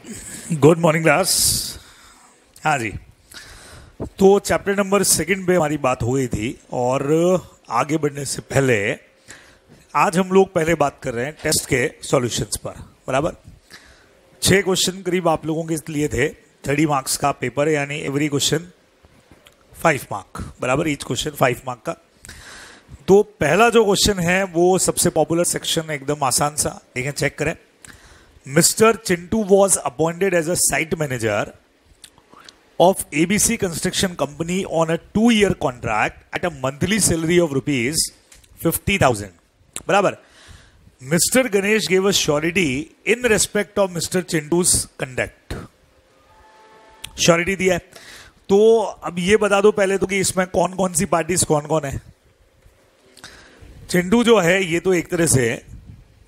Good morning class. हाँ जी, तो chapter number 2 पे हमारी बात हो गई थी और आगे बढ़ने से पहले आज हम लोग पहले बात कर रहे हैं टेस्ट के सॉल्यूशंस पर। बराबर 6 क्वेश्चन करीब आप लोगों के लिए थे। 30 मार्क्स का पेपर है, यानी एवरी क्वेश्चन 5 मार्क। बराबर, ईच क्वेश्चन 5 मार्क का। तो पहला जो क्वेश्चन है वो सबसे पॉपुलर सेक्शन, एकदम आसान सा, देखें चेक करें। Mr. Chintu was appointed as a site manager of ABC Construction Company on a 2-year contract at a monthly salary of rupees 50,000. बराबर, Mr. Ganesh gave a surety in respect of Mr. Chintu's conduct. Surety दिया है। तो अब ये बता दो पहले तो कि इसमें कौन कौन सी पार्टीज कौन कौन है। चिंटू जो है ये तो एक तरह से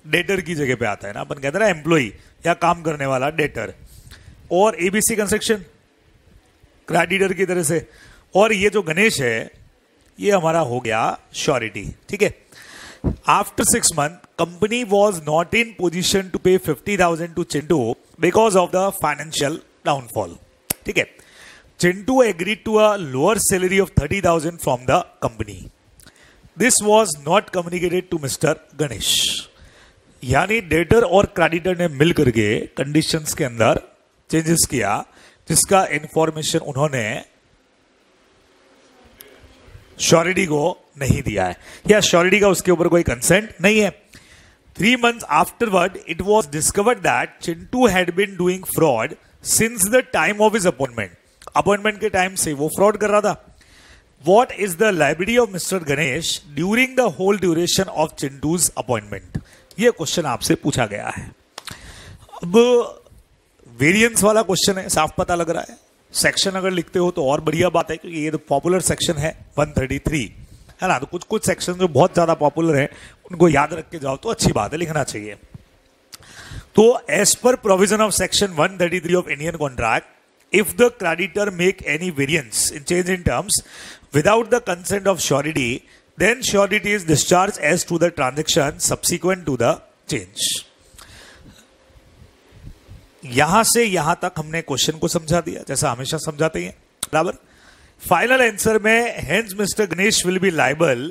डेटर की जगह पे आता है ना, अपन कहते हैं ना एम्प्लॉय या काम करने वाला डेटर, और एबीसी कंस्ट्रक्शन क्रेडिटर की तरह से, और ये जो गणेश है ये हमारा हो गया श्योरिटी। ठीक है। After 6 month company was not in position to pay 50,000 to Chintu because of the financial downfall. ठीक है। Chintu agreed to a lower salary of 30,000 from the company. This was not communicated to mister Ganesh. यानी debtor और creditor ने मिलकर के conditions के अंदर changes किया, जिसका इंफॉर्मेशन उन्होंने श्योरिटी को नहीं दिया है, या श्योरिटी का उसके ऊपर कोई कंसेंट नहीं है। 3 months afterward it was discovered that Chintu had been doing fraud since the time of his appointment. Appointment के टाइम से वो फ्रॉड कर रहा था। What is the liability of Mr. Ganesh during the whole duration of Chintu's appointment? ये question आपसे पूछा गया है। अब वेरिएंस वाला क्वेश्चन है, साफ पता लग रहा है। सेक्शन अगर लिखते हो तो और बढ़िया बात है, क्योंकि ये तो पॉपुलर सेक्शन है 133 है ना। तो कुछ कुछ सेक्शन जो बहुत ज्यादा पॉपुलर है उनको याद रख के जाओ तो अच्छी बात है, लिखना चाहिए। तो as per provision of section 133 of Indian contract, if the creditor make any variance in change in terms without the consent of surety, then surety is discharged as to the transaction subsequent to the change. यहां से यहां तक हमने question को समझा दिया, जैसा हमेशा समझाते हैं। बराबर। फाइनल आंसर में hence Mr. Ganesh will be liable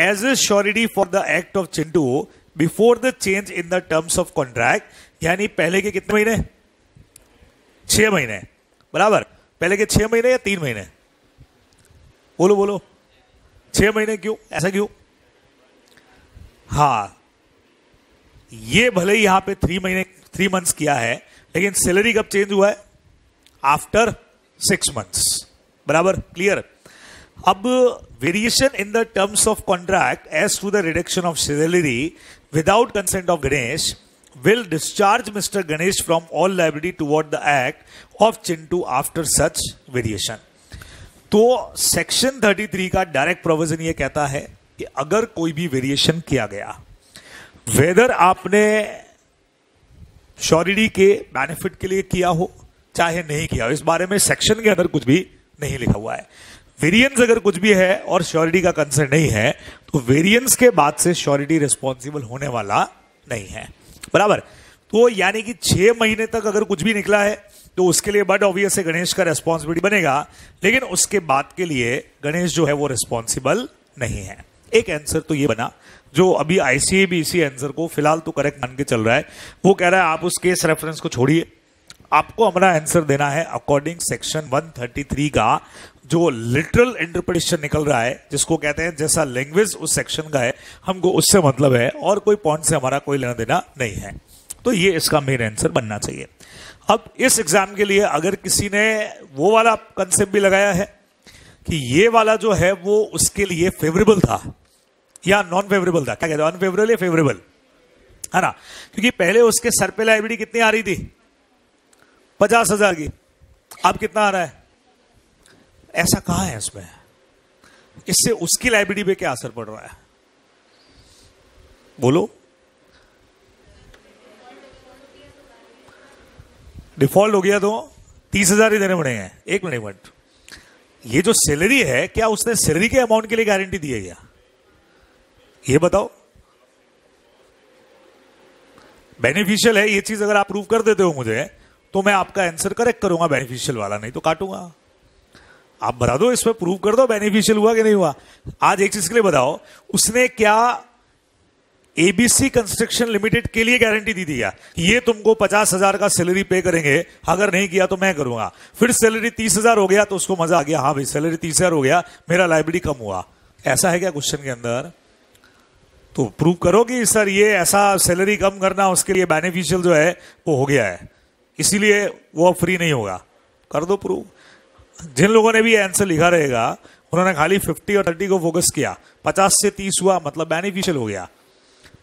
as a surety for the act of Chintu before the change in the terms of contract. यानी पहले के कितने महीने? 6 महीने। बराबर। पहले के 6 महीने या 3 महीने? बोलो बोलो। 6 महीने क्यों? ऐसा क्यों? हाँ, ये भले ही यहां पे 3 मंथ्स किया है, लेकिन सैलरी कब चेंज हुआ है? After 6 months. बराबर, क्लियर। अब variation in the terms of contract as to the reduction of salary without consent of Ganesh will discharge Mr. Ganesh from all liability toward the act of Chintu after such variation. तो section 33 का direct provision ये कहता है कि अगर कोई भी variation किया गया, वेदर आपने श्योरिटी के बेनिफिट के लिए किया हो चाहे नहीं किया हो, इस बारे में सेक्शन के अंदर कुछ भी नहीं लिखा हुआ है। वेरिएंस अगर कुछ भी है और श्योरिटी का कंसर्न नहीं है, तो वेरिएंस के बाद से श्योरिटी रिस्पॉन्सिबल होने वाला नहीं है। बराबर। तो यानी कि 6 महीने तक अगर कुछ भी निकला है तो उसके लिए बट ऑब्वियस है गणेश का रेस्पॉन्सिबिलिटी बनेगा, लेकिन उसके बाद के लिए गणेश जो है वो रिस्पॉन्सिबल नहीं है। एक आंसर तो ये बना, जो अभी आईसीएबीसी आंसर को फिलहाल तो करेक्ट मान के चल रहा है। वो कह रहा है आप उस केस रेफरेंस को छोड़िए, आपको हमारा आंसर देना है अकॉर्डिंग सेक्शन 133 का जो लिटरल इंटरप्रिटेशन निकल रहा है, जिसको कहते हैं जैसा लैंग्वेज उस सेक्शन का है हमको उससे मतलब है, और कोई पॉइंट से हमारा कोई लेना देना नहीं है। तो ये इसका मेन आंसर बनना चाहिए। अब इस एग्जाम के लिए अगर किसी ने वो वाला कंसेप्ट भी लगाया है कि ये वाला जो है वो उसके लिए फेवरेबल था या नॉन फेवरेबल था, क्या कहते हैं, अनफेवरेबल या फेवरेबल, है ना। क्योंकि पहले उसके सर पे लाइबिलिटी कितनी आ रही थी? 50,000 की। अब कितना आ रहा है? ऐसा कहां है इसमें? इससे उसकी लाइबिलिटी पे क्या असर पड़ रहा है? बोलो। डिफॉल्ट हो गया तो 30,000 ही देने पड़ेंगे। एक मिनट, ये जो सैलरी है, क्या उसने सैलरी के अमाउंट के लिए गारंटी दी है क्या? ये बताओ। बेनिफिशियल है ये चीज, अगर आप प्रूव कर देते हो मुझे तो मैं आपका आंसर करेक्ट करूंगा बेनिफिशियल वाला, नहीं तो काटूंगा। आप बता दो, इसमें प्रूव कर दो बेनिफिशियल हुआ कि नहीं हुआ। आज एक चीज के लिए बताओ, उसने क्या एबीसी कंस्ट्रक्शन लिमिटेड के लिए गारंटी दी थी, ये तुमको 50,000 का सैलरी पे करेंगे, अगर नहीं किया तो मैं करूंगा। फिर सैलरी 30,000 हो गया तो उसको मजा आ गया, हाँ भाई सैलरी 30,000 हो गया, मेरा लाइबिलिटी कम हुआ। ऐसा है क्या क्वेश्चन के अंदर? तो प्रूव करो कि सर ये ऐसा सैलरी कम करना उसके लिए बेनिफिशियल जो है वो हो गया है, इसीलिए वो फ्री नहीं होगा। कर दो प्रूव। जिन लोगों ने भी आंसर लिखा रहेगा उन्होंने खाली 50 और 30 को फोकस किया, 50 से 30 हुआ मतलब बेनिफिशियल हो गया।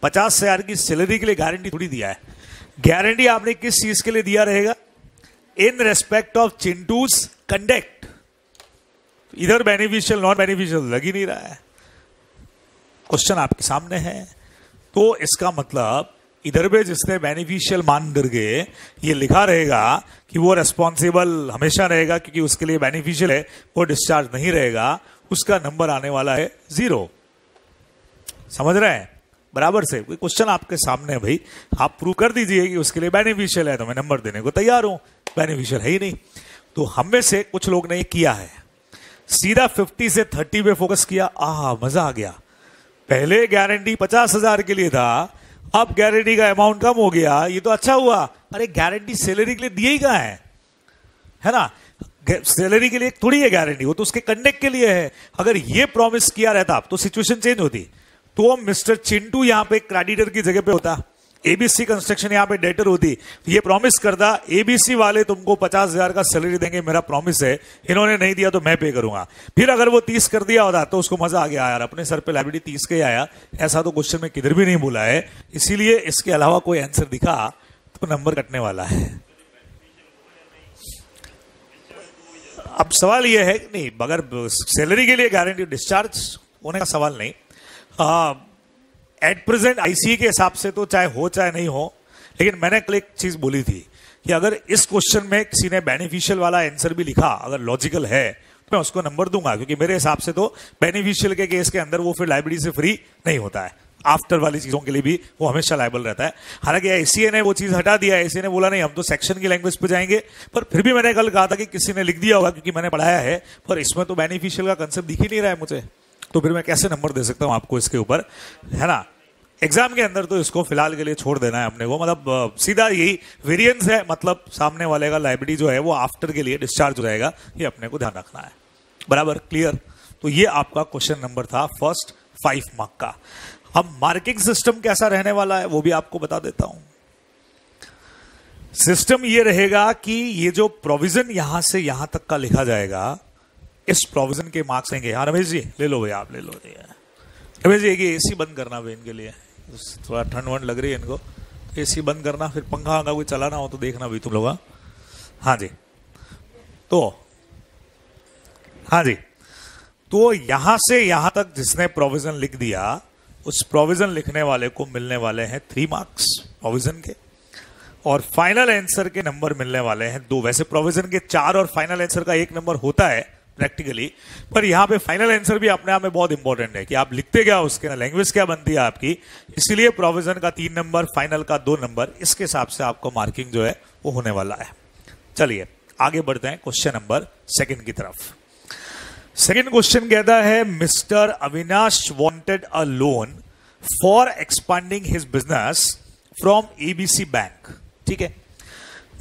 50,000 की सैलरी के लिए गारंटी थोड़ी दिया है। गारंटी आपने किस चीज के लिए दिया रहेगा? In respect of Chintu's conduct. इधर बेनिफिशियल नॉन बेनिफिशियल लग ही नहीं रहा है, क्वेश्चन आपके सामने है। तो इसका मतलब इधर पे जिसने बेनिफिशियल मान करके ये लिखा रहेगा कि वो रेस्पॉन्सिबल हमेशा रहेगा क्योंकि उसके लिए बेनिफिशियल है, वो डिस्चार्ज नहीं रहेगा, उसका नंबर आने वाला है 0। समझ रहे हैं? बराबर से कोई क्वेश्चन आपके सामने है भाई, आप प्रूव कर दीजिए कि उसके लिए बेनिफिशियल है तो मैं नंबर देने को तैयार हूं। बेनिफिशियल है ही नहीं। तो हम में से कुछ लोग ने किया है, सीधा 50 से 30 पे फोकस किया, मजा आ गया। पहले गारंटी 50,000 के लिए था, अब गारंटी का अमाउंट कम हो गया, ये तो अच्छा हुआ। अरे गारंटी सैलरी के लिए दिए ही कहां है ना? सैलरी के लिए थोड़ी है गारंटी, वो तो उसके कंडक्ट के लिए है। अगर ये प्रॉमिस किया रहता तो सिचुएशन चेंज होती, तो मिस्टर चिंटू यहां पे क्रेडिटर की जगह पे होता, एबीसी कंस्ट्रक्शन यहां पे डेटर होती। ये प्रॉमिस करता एबीसी वाले तुमको 50,000 का सैलरी देंगे, मेरा प्रॉमिस है, इन्होंने नहीं दिया तो मैं पे करूंगा। फिर अगर वो 30 कर दिया होता तो उसको मजा आ गया, यार अपने सर पे लायबिलिटी 30 के आया। ऐसा तो क्वेश्चन में किधर भी नहीं बोला है, इसीलिए इसके अलावा कोई आंसर दिखा तो नंबर कटने वाला है। अब सवाल यह है कि नहीं, अगर सैलरी के लिए गारंटी डिस्चार्ज होने का सवाल नहीं। एट प्रेजेंट आईसीए के हिसाब से तो चाहे हो चाहे नहीं हो, लेकिन मैंने कल एक चीज बोली थी कि अगर इस क्वेश्चन में किसी ने बेनिफिशियल वाला आंसर भी लिखा, अगर लॉजिकल है तो मैं उसको नंबर दूंगा, क्योंकि मेरे हिसाब से तो बेनिफिशियल के केस के अंदर वो फिर लाइबिलिटी से फ्री नहीं होता है। आफ्टर वाली चीजों के लिए भी वो हमेशा लायबल रहता है। हालांकि आईसीए ने वो चीज हटा दिया, आईसीए ने बोला नहीं हम तो सेक्शन की लैंग्वेज पे जाएंगे, पर फिर भी मैंने कल कहा था कि किसी ने लिख दिया होगा क्योंकि मैंने पढ़ाया है, पर इसमें तो बेनिफिशियल का कंसेप्ट दिख ही नहीं रहा है मुझे, तो फिर मैं कैसे नंबर दे सकता हूं आपको इसके ऊपर, है ना? एग्जाम के अंदर तो इसको फिलहाल के लिए छोड़ देना है अपने को, मतलब सीधा यही वेरिएंस है, मतलब सामने वाले का लायबिलिटी जो है वो आफ्टर के लिए डिस्चार्ज हो जाएगा, ये अपने को ध्यान रखना है। बराबर क्लियर? तो ये आपका क्वेश्चन नंबर था फर्स्ट 5 मार्क का। अब मार्किंग सिस्टम कैसा रहने वाला है वो भी आपको बता देता हूं। सिस्टम ये रहेगा कि ये जो प्रोविजन यहां से यहां तक का लिखा जाएगा, इस प्रोविजन के मार्क्स आएंगे। हाँ रमेश जी ले लो भैया, आप ले लो। रमेश जी एसी बंद करना भाई इनके लिए, थोड़ा ठंड वंड लग रही है इनको, एसी बंद करना, फिर पंखा कोई चलाना हो तो देखना भी तुम लोग। हाँ जी, हाँ जी, तो यहां से यहां तक जिसने प्रोविजन लिख दिया, उस प्रोविजन लिखने वाले को मिलने वाले हैं 3 मार्क्स प्रोविजन के, और फाइनल आंसर के नंबर मिलने वाले हैं 2। वैसे प्रोविजन के 4 और फाइनल आंसर का 1 नंबर होता है प्रैक्टिकली, पर यहां पे फाइनल आंसर भी अपने आप में बहुत इंपॉर्टेंट है कि आप लिखते क्या, उसके ना लैंग्वेज क्या बनती है आपकी। इसलिए प्रोविजन का 3 नंबर, फाइनल का 2 नंबर, इसके हिसाब से आपको मार्किंग जो है वो होने वाला है। चलिए आगे बढ़ते हैं क्वेश्चन नंबर 2 की तरफ। सेकंड क्वेश्चन कहता है mister Avinash wanted a loan for expanding his business from ABC bank. ठीक है,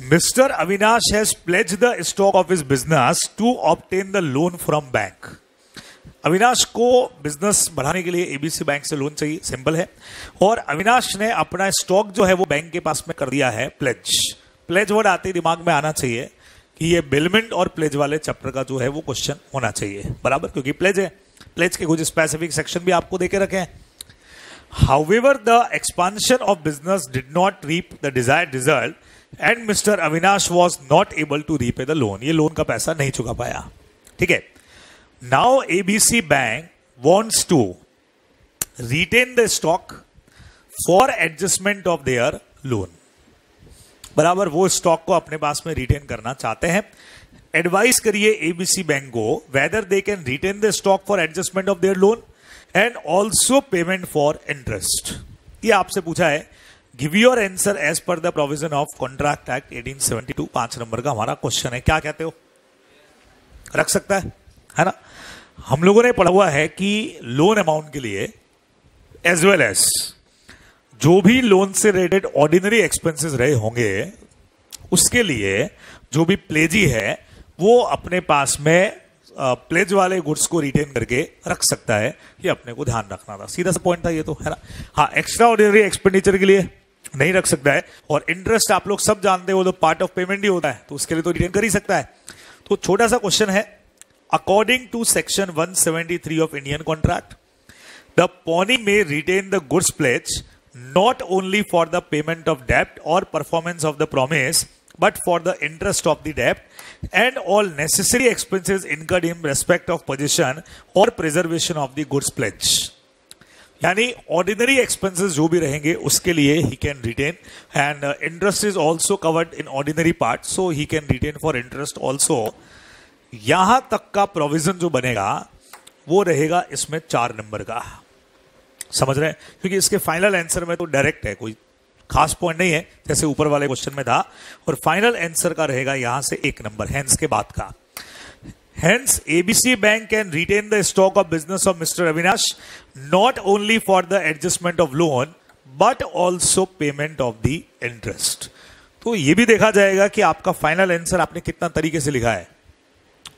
Mr. Avinash has pledged the stock of his business to obtain the loan from bank. Avinash को बिजनेस बढ़ाने के लिए एबीसी बैंक से loan चाहिए, सिंपल है, और अविनाश ने अपना स्टॉक जो है वो बैंक के पास में कर दिया है प्लेज। प्लेज वर्ड आते ही दिमाग में आना चाहिए कि ये बिलमेंट और प्लेज वाले चैप्टर का जो है वो क्वेश्चन होना चाहिए, बराबर, क्योंकि प्लेज है। प्लेज के कुछ स्पेसिफिक सेक्शन भी आपको देके रखे हैं। However, the expansion of business did not reap the desired result and Mr. Avinash was not able to repay the loan. ये लोन का पैसा नहीं चुका पाया। ठीक है, now ABC Bank wants to retain the stock for adjustment of their loan. बराबर, वो स्टॉक को अपने पास में रिटेन करना चाहते हैं। एडवाइस करिए एबीसी बैंक को whether they can retain the stock for adjustment of their loan and also payment for interest. ये आपसे पूछा है give your answer as per the provision of contract act 1872। 5 नंबर का हमारा क्वेश्चन है, क्या कहते हो? रख सकता है ना? हम लोगों ने पढ़ा हुआ है कि लोन अमाउंट के लिए एज वेल एज जो भी लोन से रिलेटेड ऑर्डिनरी एक्सपेंसेस रहे होंगे उसके लिए जो भी प्लेजी है वो अपने पास में प्लेज वाले गुड्स को रिटेन करके रख सकता है। ये अपने को ध्यान रखना था, सीधा सा पॉइंट था ये तो, है ना? हाँ, एक्स्ट्रा ऑर्डिनरी एक्सपेंडिचर के लिए नहीं रख सकता है। और इंटरेस्ट आप लोग सब जानते हो, तो पार्ट ऑफ पेमेंट ही होता है, तो उसके लिए तो रिटेन कर ही सकता है। तो छोटा सा क्वेश्चन है, according to section 173 of Indian contract the pawnee में retain the goods pledge not only for the payment of debt or performance of the promise, but for the interest of the debt and all necessary expenses incurred in respect of possession or preservation of the goods pledge. यानी ordinary expenses जो भी रहेंगे उसके लिए he can retain, and interest is also covered in ordinary part, so he can retain for interest also. यहां तक का provision जो बनेगा वो रहेगा इसमें 4 नंबर का, समझ रहे हैं? क्योंकि इसके फाइनल आंसर में तो डायरेक्ट है, कोई खास पॉइंट नहीं है जैसे ऊपर वाले क्वेश्चन में था, और फाइनल आंसर का रहेगा यहां से 1 नंबर हेंस के बाद का। Hence ABC bank can retain the stock of business of mister Avinash not only for the adjustment of loan but also payment of the interest. तो ये भी देखा जाएगा कि आपका फाइनल आंसर आपने कितना तरीके से लिखा है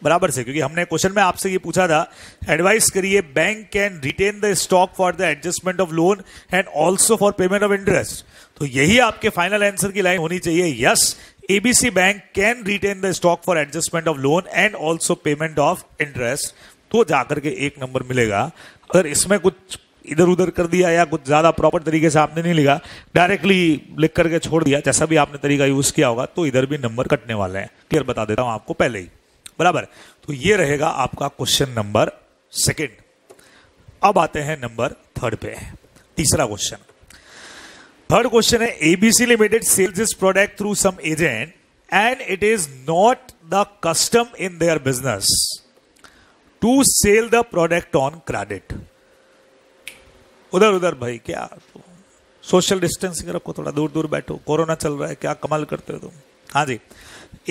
बराबर से, क्योंकि हमने क्वेश्चन में आपसे ये पूछा था, एडवाइस करिए bank can retain the stock for the adjustment of loan and also for payment of interest. तो यही आपके फाइनल आंसर की लाइन होनी चाहिए, yes ABC bank can retain the stock for adjustment of loan and also payment of interest, तो जाकर के 1 number मिलेगा। अगर इसमें कुछ इधर उधर कर दिया या कुछ ज्यादा प्रॉपर तरीके से आपने नहीं लिखा, डायरेक्टली लिख करके छोड़ दिया, जैसा भी आपने तरीका यूज किया होगा, तो इधर भी नंबर कटने वाले हैं। क्लियर बता देता हूं आपको पहले ही, बराबर। तो ये रहेगा आपका क्वेश्चन नंबर 2। अब आते हैं नंबर 3 पे, तीसरा क्वेश्चन। 3rd क्वेश्चन है, ABC limited sells this product through some agent and it is not the custom in their business to sell the product on credit. उधर भाई क्या सोशल डिस्टेंसिंग रखो, थोड़ा दूर दूर बैठो, कोरोना चल रहा है, क्या कमाल करते हो तुम। हाँ जी,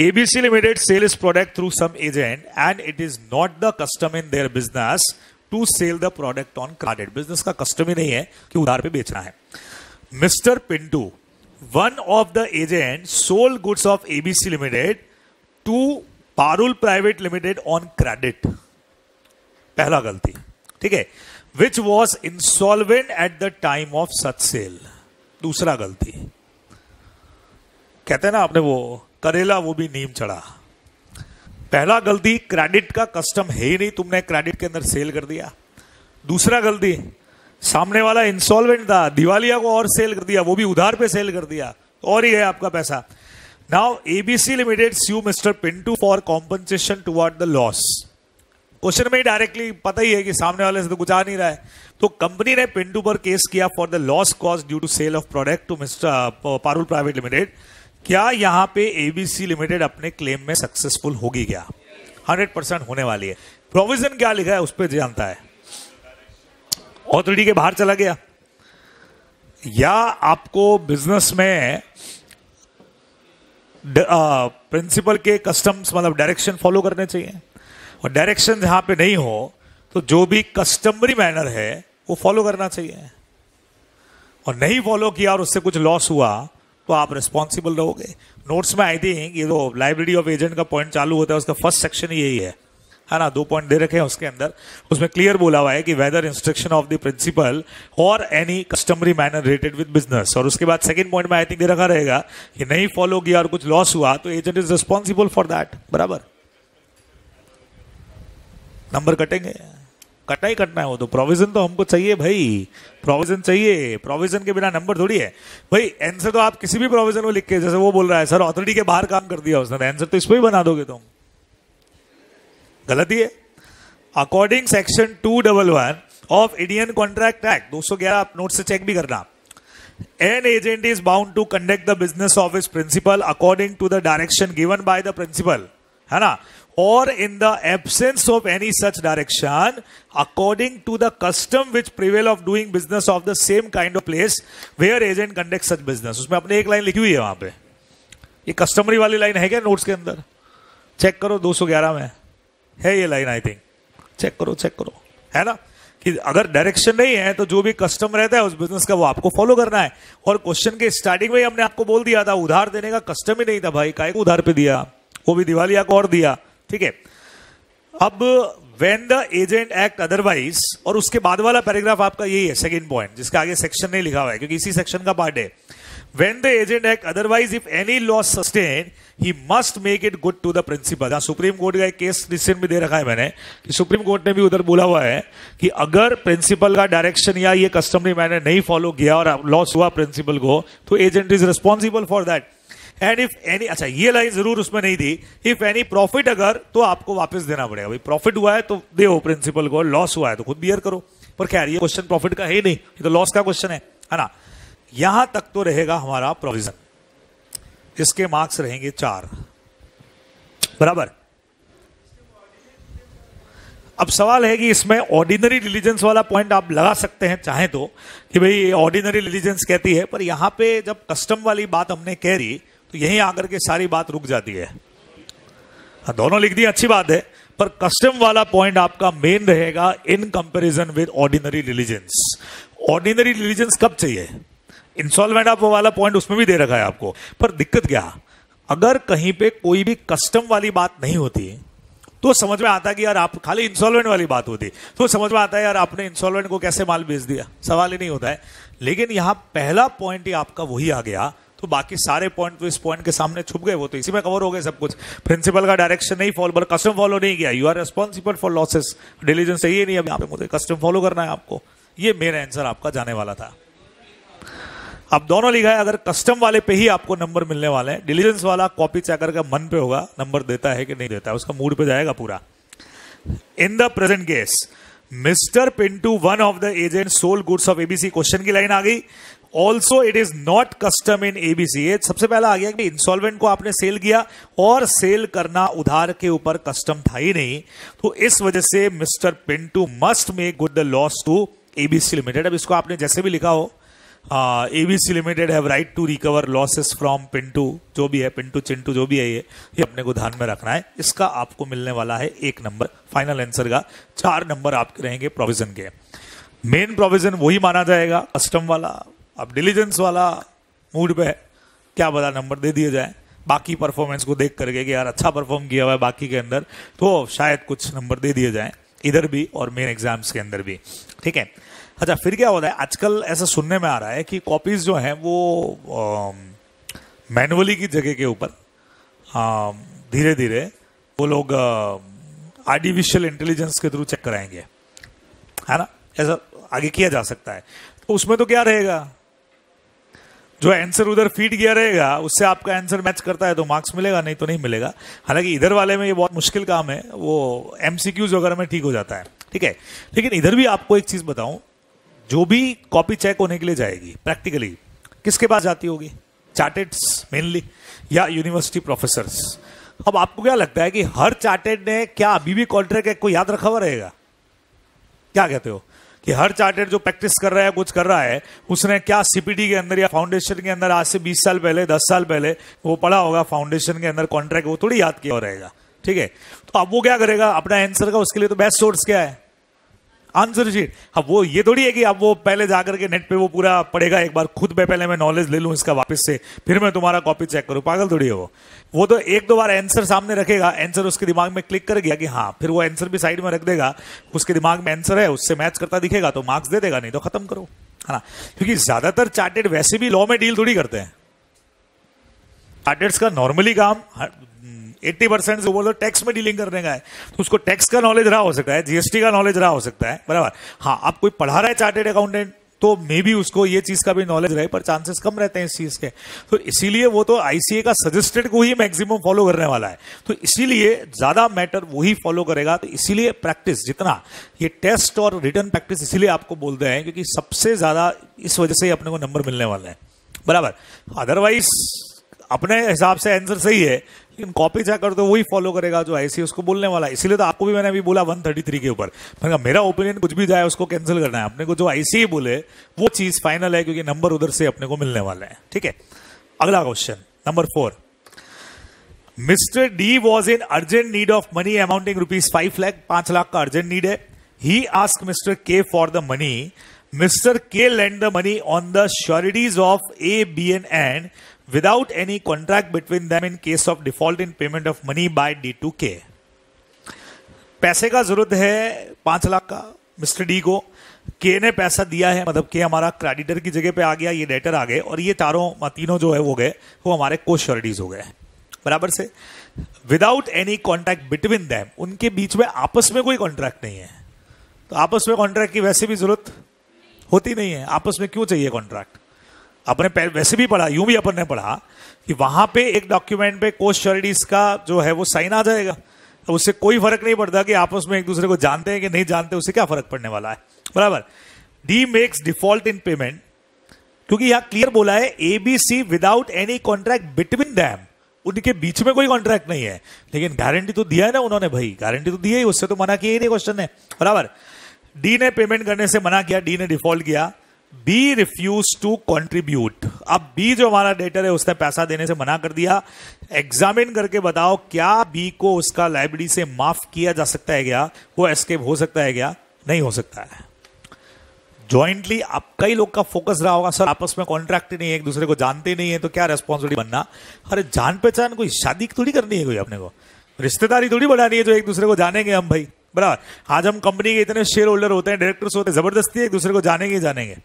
ABC Limited sells product through some agent and it is not the custom in their business to sell the product on credit. Business का custom ही नहीं है कि उधार पे बेचना है। Mr. Pintu, one of the agents, sold goods of ABC Limited to Parul Private Limited on credit. पहला गलती, ठीक है, which was insolvent at the time of such sale. दूसरा गलती, कहते हैं ना आपने वो करेला वो भी नीम चढ़ा। पहला गलती, क्रेडिट का कस्टम है ही नहीं, तुमने क्रेडिट के अंदर सेल कर दिया। दूसरा गलती, सामने वाला इंसॉल्वेंट था, दिवालिया को और सेल कर दिया, वो भी उधार पे सेल कर दिया, और ही है आपका पैसा। Now ABC limited sue mister Pintu for compensation toward the loss. Question में ही डायरेक्टली पता ही है कि सामने वाले से तो कुछ आ नहीं रहा है, तो कंपनी ने पिंटू पर केस किया for the loss cost due to sale of product to mister Parul private limited. क्या यहां पे एबीसी लिमिटेड अपने क्लेम में सक्सेसफुल होगी? क्या 100% होने वाली है। प्रोविजन क्या लिखा है उस पर जानता है, ऑथोरिटी के बाहर चला गया, या आपको बिजनेस में प्रिंसिपल के कस्टम्स मतलब डायरेक्शन फॉलो करने चाहिए, और डायरेक्शन जहां पे नहीं हो तो जो भी कस्टमरी मैनर है वो फॉलो करना चाहिए, और नहीं फॉलो किया और उससे कुछ लॉस हुआ तो आप रिस्पॉन्सिबल रहोगे। नोट्स में आई थिंक ये जो लाइब्रेरी ऑफ एजेंट का पॉइंट चालू होता है उसका फर्स्ट सेक्शन यही है ना, 2 पॉइंट दे रखे हैं उसके अंदर, उसमें क्लियर बोला हुआ है कि whether instruction of the principal और any customary manner related with business, और उसके बाद सेकंड पॉइंट में आई थिंक दे रखा रहेगा कि नहीं फॉलो किया और कुछ लॉस हुआ तो agent is responsible for that, बराबर। नंबर कटेंगे, कटना ही कटना है, वो तो प्रोविजन तो हमको चाहिए भाई, प्रोविजन चाहिए, प्रोविजन के बिना नंबर थोड़ी है भाई। आंसर तो आप किसी भी प्रोविजन को लिख के, जैसे वो बोल रहा है सर ऑथोरिटी के बाहर काम कर दिया उसने, आंसर तो इस पर ही बना दोगे तुम, गलती है। According section 211 of Indian contract act 211, आप नोट से चेक भी करना, an agent is bound to conduct the business of his principal according to the direction given by the principal, है ना, or in the absence of any such direction, according to the custom which prevail of doing business of the same kind of place where agent conducts such business. उसमें अपने एक line लिखी हुई है वहां पे, ये कस्टमरी वाली लाइन है क्या नोट्स के अंदर? चेक करो 211 में है ये लाइन, आई थिंक चेक करो, है ना, कि अगर डायरेक्शन नहीं है तो जो भी कस्टम रहता है उस बिजनेस का वो आपको फॉलो करना है। और क्वेश्चन के स्टार्टिंग में ही हमने आपको बोल दिया था उधार देने का कस्टम ही नहीं था भाई, काहे को उधार पे दिया, वो भी दिवालिया को और दिया, ठीक है। अब when the agent act otherwise, और उसके बाद वाला पैराग्राफ आपका यही है सेकंड पॉइंट, जिसका आगे सेक्शन नहीं लिखा हुआ है क्योंकि इसी सेक्शन का पार्ट है। When the agent act otherwise, if any loss sustained, he must make it good to the principal. हाँ, सुप्रीम कोर्ट का एक केस रिसेंट में दे रखा है मैंने कि सुप्रीम कोर्ट ने भी उधर बोला हुआ है कि अगर प्रिंसिपल का डायरेक्शन या ये कस्टमरी मैंने नहीं फॉलो किया और लॉस हुआ प्रिंसिपल को, तो agent is responsible for that. And if any, अच्छा ये लाइन जरूर उसमें नहीं थी, इफ एनी प्रॉफिट, अगर तो आपको वापस देना पड़ेगा भाई, प्रॉफिट हुआ है तो दो प्रिंसिपल को, लॉस हुआ है तो खुद बियर करो। पर खैर ये क्वेश्चन प्रॉफिट का है ही नहीं, ये तो लॉस का क्वेश्चन है ना। यहां तक तो रहेगा हमारा प्रोविजन, इसके मार्क्स रहेंगे 4 बराबर। अब सवाल है कि इसमें ऑर्डिनरी डिलीजेंस वाला पॉइंट आप लगा सकते हैं चाहें तो, कि भाई ये ऑर्डिनरी डिलीजेंस कहती है, पर यहां पे जब कस्टम वाली बात हमने कह रही तो यहीं आकर के सारी बात रुक जाती है। दोनों लिख दी अच्छी बात है, पर कस्टम वाला पॉइंट आपका मेन रहेगा in comparison with ordinary diligence. Ordinary diligence कब चाहिए? इंस्टॉलमेंट आप वाला पॉइंट उसमें भी दे रखा है आपको, पर दिक्कत क्या, अगर कहीं पे कोई भी कस्टम वाली बात नहीं होती तो समझ में आता है कि यार आप खाली इंस्टॉलमेंट वाली बात होती तो समझ में आता है यार आपने इंस्टॉलमेंट को कैसे माल बेच दिया, सवाल ही नहीं होता है। लेकिन यहां पहला पॉइंट ही आपका वही आ गया, तो बाकी सारे पॉइंट तो इस पॉइंट के सामने छुप गए, वो तो इसी में कवर हो गए सब कुछ। प्रिंसिपल का डायरेक्शन नहीं फॉलो, कस्टम फॉलो नहीं किया, you are responsible for losses, diligence सही नहीं, अब यहाँ पे मुझे कस्टम फॉलो करना है आपको। ये मेरा आंसर आपका जाने वाला था। अब दोनों लिखा है, अगर कस्टम वाले पे ही आपको नंबर मिलने वाले हैं, डिलीजेंस वाला कॉपी चेकर का मन पे होगा, नंबर देता है कि नहीं देता है, उसका मूड पे जाएगा पूरा। In the present case mister Pintu one of the agent sold goods of ABC, question की लाइन आ गई। Also it is not custom in ABC, ये सबसे पहला आ गया कि इंसॉल्वेंट को आपने सेल किया और सेल करना उधार के ऊपर कस्टम था ही नहीं, तो इस वजह से mister Pintu must make good the loss to ABC limited. अब इसको आपने जैसे भी लिखा हो, ABC limited have right to recover losses from Pintu, जो भी है पिंटू चिंटू जो भी है ये अपने को ध्यान में रखना है। इसका आपको मिलने वाला है 1 नंबर फाइनल आंसर का। 4 नंबर आपके रहेंगे प्रोविजन के। मेन प्रोविजन वही माना जाएगा कस्टम वाला, अब डिलीजेंस वाला मूड पे क्या बता नंबर दे दिए जाए, बाकी परफॉर्मेंस को देख करके कि यार अच्छा परफॉर्म किया हुआ है बाकी के अंदर, तो शायद कुछ नंबर दे दिए जाए इधर भी और मेन एग्जाम्स के अंदर भी, ठीक है। अच्छा फिर क्या होता है, आजकल ऐसा सुनने में आ रहा है कि कॉपीज जो हैं वो मैनुअली की जगह के ऊपर धीरे धीरे वो लोग आर्टिफिशियल इंटेलिजेंस के थ्रू चेक कराएंगे, है ना, ऐसा आगे किया जा सकता है। तो उसमें तो क्या रहेगा, जो आंसर उधर फीड किया रहेगा उससे आपका आंसर मैच करता है तो मार्क्स मिलेगा, नहीं तो नहीं मिलेगा। हालांकि इधर वाले में ये बहुत मुश्किल काम है, वो एमसीक्यूज वगैरह में ठीक हो जाता है, ठीक है। लेकिन इधर भी आपको एक चीज बताऊं, जो भी कॉपी चेक होने के लिए जाएगी प्रैक्टिकली किसके पास जाती होगी, चार्टेड्स मेनली या यूनिवर्सिटी प्रोफेसर्स। अब आपको क्या लगता है कि हर चार्टेड ने क्या अभी भी कॉन्ट्रैक्ट एक्ट को याद रखा हुआ रहेगा? क्या कहते हो कि हर चार्टेड जो प्रैक्टिस कर रहा है कुछ कर रहा है, उसने क्या सीपीटी के अंदर या फाउंडेशन के अंदर आज से 20 साल पहले 10 साल पहले वो पढ़ा होगा फाउंडेशन के अंदर कॉन्ट्रैक्ट, वो थोड़ी याद किया हो रहेगा, ठीक है। तो अब वो क्या करेगा अपना आंसर का, उसके लिए तो बेस्ट सोर्स क्या है, आंसर शीट। अब वो ये थोड़ी है कि अब वो पहले जाकर के नेट पे वो पूरा पढ़ेगा एक बार, खुद पे पहले मैं नॉलेज ले लूं इसका वापस से फिर मैं तुम्हारा कॉपी चेक करूं, पागल थोड़ी है वो तो 1-2 बार आंसर सामने रखेगा, आंसर उसके दिमाग में क्लिक कर गया कि हाँ, फिर वो आंसर भी साइड में रख देगा, उसके दिमाग में आंसर है उससे मैच करता दिखेगा तो मार्क्स दे देगा, नहीं तो खत्म करो, है ना। क्योंकि ज्यादातर चार्टेड वैसे भी लॉ में डील थोड़ी करते हैं, चार्टेड्स का नॉर्मली काम 80% से बोलो टैक्स में डीलिंग करने का है, तो उसको टैक्स का नॉलेज रहा हो सकता है, जीएसटी का नॉलेज रहा हो सकता है, बराबर। हाँ, आप कोई पढ़ा रहा है चार्टेड अकाउंटेंट तो मे बी उसको ये चीज का भी नॉलेज रहे, पर चांसेस कम रहते हैं इस चीज के, तो इसीलिए वो तो आईसीए का सजेस्टेड को ही मैक्सिमम फॉलो करने वाला है, तो इसीलिए ज्यादा मैटर वही फॉलो करेगा। तो इसीलिए प्रैक्टिस जितना, ये टेस्ट और रिटर्न प्रैक्टिस इसीलिए आपको बोलते हैं क्योंकि सबसे ज्यादा इस वजह से ही अपने को नंबर मिलने वाले हैं, बराबर। अदरवाइज अपने हिसाब से आंसर सही है, लेकिन कॉपी चेकर तो वही फॉलो करेगा जो आईसी उसको बोलने वाला है। इसीलिए तो आपको भी मैंने अभी बोला 133 के ऊपर, मैंने कहा मेरा ओपिनियन कुछ भी जाए उसको कैंसिल करना है, अपने को जो आईसी बोले वो चीज फाइनल है, क्योंकि नंबर उधर से अपने को मिलने वाले हैं। ठीक है, अगला question number 4। Mister D was in urgent need of money amounting ₹5 lakh, 5 lakh का अर्जेंट नीड है। He ask mister K for the money. Mister K lend the money on the sureties of A, B and without any contract between them in case of default in payment of money by D to K। पैसे का जरूरत है 5 लाख का mister D को, के ने पैसा दिया है, मतलब के हमारा क्रेडिटर की जगह पे आ गया, ये डेटर आ गए, और ये तीनों जो है वो गए, वो हमारे को श्योरिटीज हो गए बराबर से। Without any contract between them, उनके बीच में आपस में कोई कॉन्ट्रैक्ट नहीं है, तो आपस में कॉन्ट्रैक्ट की वैसे भी जरूरत होती नहीं है। आपस में क्यों चाहिए कॉन्ट्रैक्ट? अपने वैसे भी पढ़ा, यूं भी अपन ने पढ़ा कि वहां पे एक डॉक्यूमेंट पे कोस्ट श्योरिटीज का जो है वो साइन आ जाएगा, तो उससे कोई फर्क नहीं पड़ता कि आपस में एक दूसरे को जानते हैं कि नहीं जानते, उससे क्या फर्क पड़ने वाला है बराबर। D makes default in payment, क्योंकि यहां क्लियर बोला है ABC without any contract between them, उनके बीच में कोई कॉन्ट्रैक्ट नहीं है, लेकिन गारंटी तो दिया है ना उन्होंने, भाई गारंटी तो दी है, उससे तो मना किया ही नहीं क्वेश्चन है बराबर। डी ने पेमेंट करने से मना किया, डी ने डिफॉल्ट किया। बी रिफ्यूज टू कॉन्ट्रीब्यूट, अब बी जो हमारा डेटर है उसने पैसा देने से मना कर दिया। एग्जामिन करके बताओ क्या बी को उसका लाइबिलिटी से माफ किया जा सकता है क्या, वो एस्केप हो सकता है क्या? नहीं हो सकता है। जॉइंटली अब कई लोग का फोकस रहा होगा सर आपस में कॉन्ट्रैक्ट ही नहीं है, एक दूसरे को जानते नहीं है, तो क्या रेस्पॉन्सिबिलिटी बनना? अरे जान पहचान कोई शादी थोड़ी करनी है, कोई अपने को रिश्तेदारी थोड़ी बढ़ानी है जो एक दूसरे को जानेंगे हम भाई बराबर। आज हम कंपनी के इतने शेयर होल्डर होते हैं, डायरेक्टर्स होते हैं, जबरदस्ती एक दूसरे को जानेंगे जानेंगे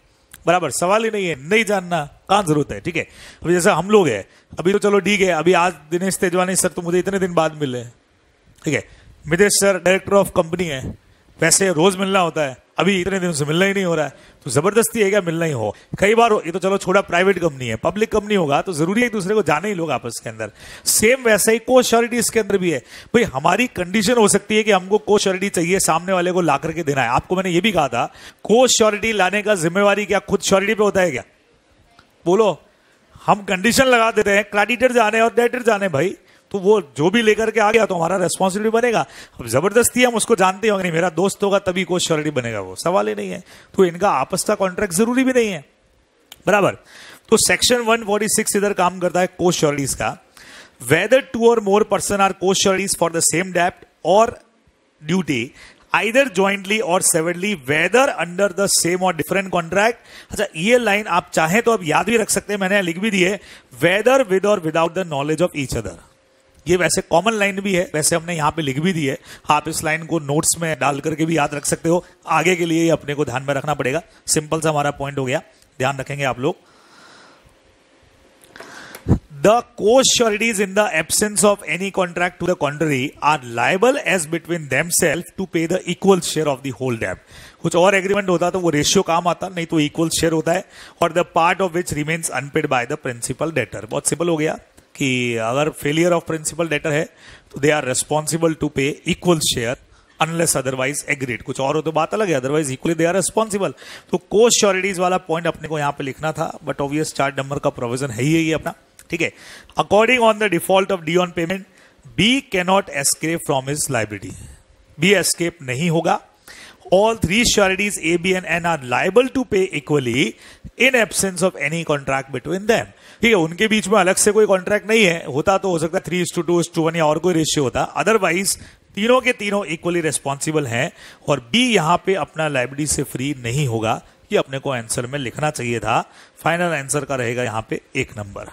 बराबर, सवाल ही नहीं है, नहीं जानना कहां जरूरत है। ठीक है, अभी जैसा हम लोग हैं, अभी तो चलो ठीक है, अभी आज दिनेश तेजवानी सर तो मुझे इतने दिन बाद मिले, ठीक है, Mitesh sir director of company है, वैसे रोज मिलना होता है, अभी इतने दिनों से मिलना ही नहीं हो रहा है, तो जबरदस्ती है क्या मिलना ही हो? कई बार ये तो चलो छोड़ा प्राइवेट कंपनी है, पब्लिक कंपनी होगा तो जरूरी है एक दूसरे को जाने ही लोग आपस के अंदर। सेम वैसा ही को श्योरिटीज के अंदर भी है, भाई हमारी कंडीशन हो सकती है कि हमको को श्योरिटी चाहिए, सामने वाले को ला करके देना है। आपको मैंने ये भी कहा था को श्योरिटी लाने का जिम्मेवारी क्या खुद श्योरिटी पे होता है क्या? बोलो, हम कंडीशन लगा देते हैं क्रेडिटर जाने और डेटर जाने, भाई तो वो जो भी लेकर के आ गया तो हमारा रेस्पॉन्सिबिलिटी बनेगा। अब जबरदस्ती हम उसको जानते होंगे नहीं, मेरा दोस्त होगा तभी को श्योरिटी बनेगा, वो सवाल ही नहीं है। तो इनका आपस का कॉन्ट्रैक्ट जरूरी भी नहीं है बराबर। तो सेक्शन 146 इधर काम करता है को श्योरिटीज का। वेदर 2 और मोर पर्सन आर को श्योरिटीज फॉर द सेम डेब्ट और duty either jointly or severally whether under the same or different contract। अच्छा ये लाइन आप चाहें तो अब याद भी रख सकते हैं, मैंने लिख भी दी है, whether with or without the knowledge of each other। ये वैसे कॉमन लाइन भी है, वैसे हमने यहां पे लिख भी दी है, आप इस लाइन को नोट्स में डाल करके भी याद रख सकते हो, आगे के लिए अपने को ध्यान में रखना पड़ेगा। सिंपल सा हमारा पॉइंट हो गया, ध्यान रखेंगे आप लोग। The co-sureties in the absence of any contract to the contrary are liable as between themselves to pay the equal share of the whole debt। कुछ और एग्रीमेंट होता तो वो रेशियो काम आता, नहीं तो इक्वल शेयर होता है, और the part of which remains unpaid by the principal debtor. बहुत सिंपल हो गया कि अगर फेलियर ऑफ प्रिंसिपल डेटर है तो they are responsible to pay equal share unless otherwise agreed. कुछ और हो तो बात अलग है, otherwise equally they are responsible. तो को श्योरिटीज वाला पॉइंट अपने को यहां पे लिखना था, बट ऑब्वियस चार्ट नंबर का प्रोविजन है ही अपना, ठीक है। According on the default of D on payment B can not escape from his liability, B escape नहीं होगा। All 3 sureties A, B and N are liable to pay equally in absence of any contract between them। ठीक है, उनके बीच में अलग से कोई contract नहीं है, होता तो हो सकता है 3:2:1 या और कोई रेशियो होता, अदरवाइज तीनों के तीनों इक्वली रिस्पॉन्सिबल हैं, और बी यहां पे अपना लायबिलिटी से फ्री नहीं होगा। ये अपने को आंसर में लिखना चाहिए था। फाइनल आंसर का रहेगा यहां पे 1 नंबर।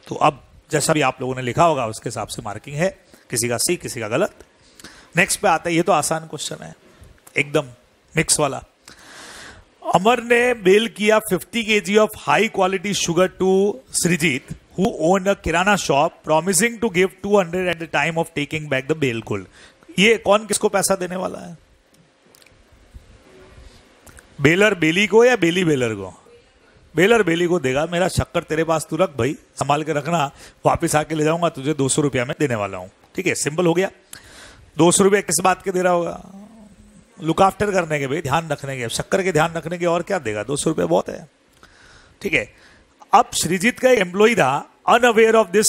तो अब जैसा भी आप लोगों ने लिखा होगा उसके हिसाब से मार्किंग है, किसी का सी किसी का गलत। नेक्स्ट पे आता है, ये तो आसान क्वेश्चन है एकदम मिक्स वाला। अमर ने बेल किया 50 kg of high quality sugar to Srijit who own a kirana shop promising to give 200 at the time of taking back the bail gold. ये कौन किसको पैसा देने वाला है? बेलर बेली को या बेली बेलर को? बेलर बेली को देगा। मेरा शक्कर तेरे पास तू रख भाई, संभाल के रखना, वापिस आके ले जाऊंगा, तुझे 200 रुपया में देने वाला हूं। ठीक है, सिंपल हो गया। 200 रुपया किस बात के दे रहा होगा? लुक आफ्टर करने के, भाई ध्यान रखने के, शक्कर के ध्यान रखने के, और क्या देगा? 200 रुपये बहुत है। ठीक है, अब सृजित का एक एम्प्लॉय था, अनअवेयर ऑफ दिस,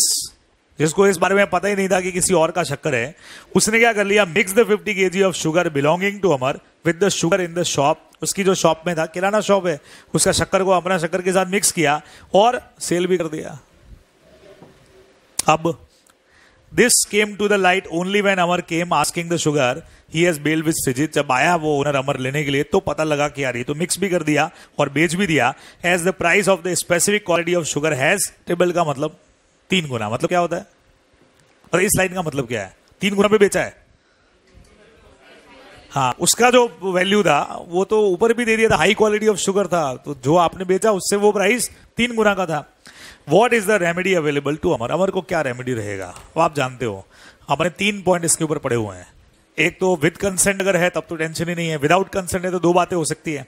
जिसको इस बारे में पता ही नहीं था कि किसी और का शक्कर है, उसने क्या कर लिया, mix the 50 kg of sugar belonging to Amar with the sugar in the shop. उसकी जो शॉप में था, किराना शॉप है, उसका शक्कर को अपना शक्कर के साथ मिक्स किया और सेल भी कर दिया। अब this came to the light only when Amar came asking the sugar he has bailed with Srijit. जब आया वो ओनर अमर लेने के लिए तो पता लगा कि यार ये तो मिक्स भी कर दिया और बेच भी दिया। As the price of the specific quality of sugar has triple का मतलब 3 गुना, मतलब क्या होता है, और इस लाइन का मतलब क्या है, 3 गुना पे बेचा है। हाँ, उसका जो वैल्यू था वो तो ऊपर भी दे दिया था, हाई क्वालिटी ऑफ शुगर था, तो जो आपने बेचा उससे वो प्राइस 3 गुना का था। What is the remedy available to Amar, Amar को क्या रेमेडी रहेगा वो आप जानते हो। हमने 3 पॉइंट इसके ऊपर पड़े हुए हैं। एक तो विद कंसेंट अगर है तब तो टेंशन ही नहीं है, विदाउट कंसेंट है तो 2 बातें हो सकती है,